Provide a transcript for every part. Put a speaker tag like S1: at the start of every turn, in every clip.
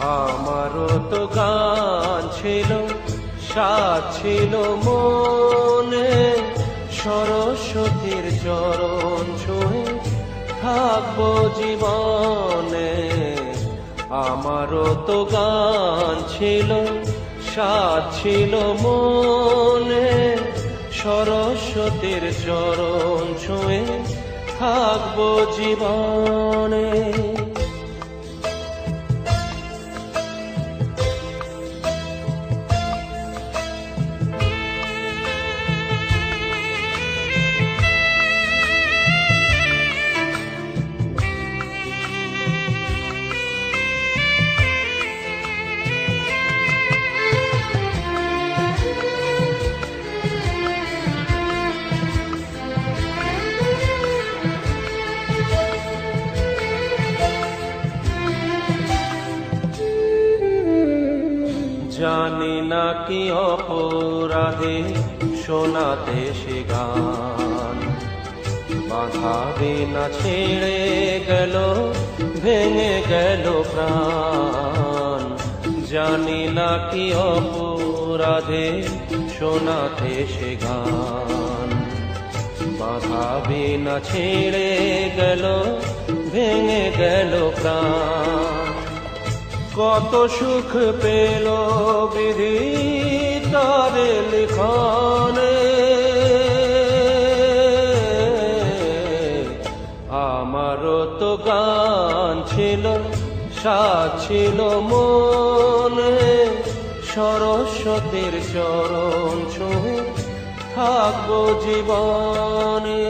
S1: আমারও তো গান ছিল, সাজ ছিল মনে, সরস্বতীর চরণ ছুঁয়ে থাকবো জীবনে। আমারও তো গান ছিল, সাজ ছিল মনে, সরস্বতীর চরণ ছুঁয়ে থাকবো জীবনে। জানি না কি অপরাধে শোনাতে সে গান, বাঁধাবে না ছেড়ে গেল, ভেঙে গেল প্রাণ। জানি না কি অপরাধে শোনাতে সে গান, বাঁধাবে না ছেড়ে গেল, ভেঙে গেল প্রাণ। কত সুখ পেল বিধি তার লিখনে, আমারও তো গান ছিল, সাজ ছিল মনে, সরস্বতীর চরণ ছুঁয়ে থাকবো জীবনে।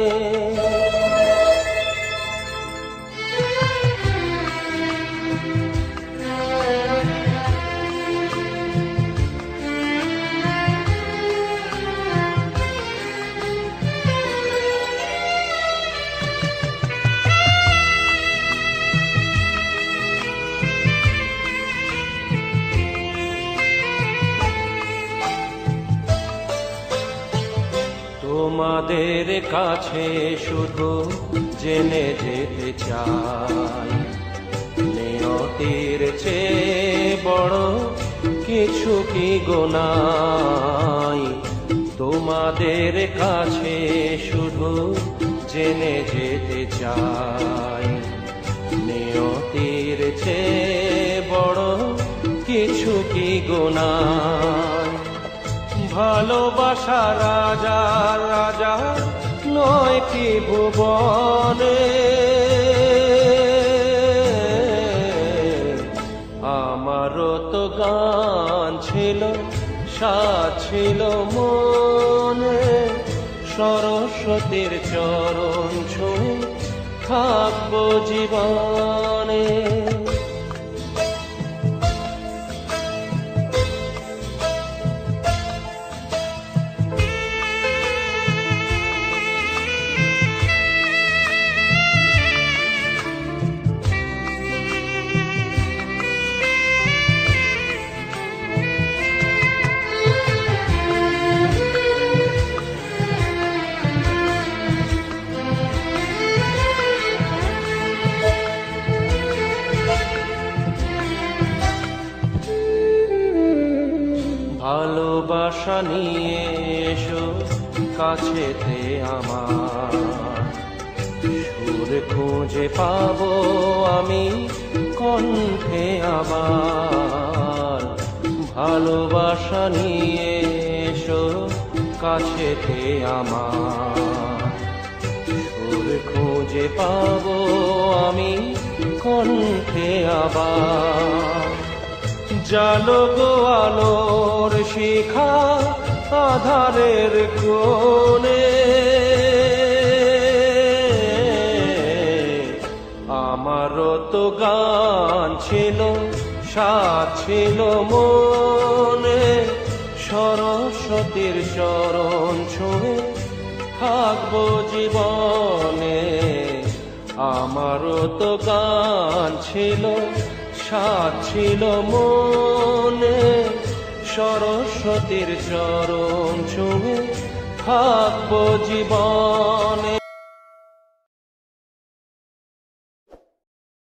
S1: তোমাদের কাছে শুধু জেনে যেতে চাই, নিয়তির চেয়ে বড় কিছু কি গোনাই। তোমাদের কাছে শুধু জেনে যেতে চাই, নিয়তির চেয়ে বড় কিছু কি গোনাই। ভালোবাসা রাজা রাজা নয় কি ভুবনে, আমারও তো গান ছিল, সাজ ছিল মনে, সরস্বতীর চরণ ছুঁয়ে থাকবো জীবনে। ভালোবাসা নিয়ে এসো কাছেতে আমার, সুর খুঁজে পাবো আমি কণ্ঠে আমার। ভালোবাসা নিয়ে এসো কাছেতে আমার, সুর খুঁজে পাবো আমি কণ্ঠে আবার। জালো গো আলোর শিখা আধারের কোণে, আমারও তো গান ছিল, সাজ ছিল মনে, সরস্বতীর চরণ ছুঁয়ে থাকবো জীবনে। আমারও তো গান ছিল, সাজ ছিল মনে, সরস্বতীর চরণ ছুঁয়ে থাকবো জীবনে।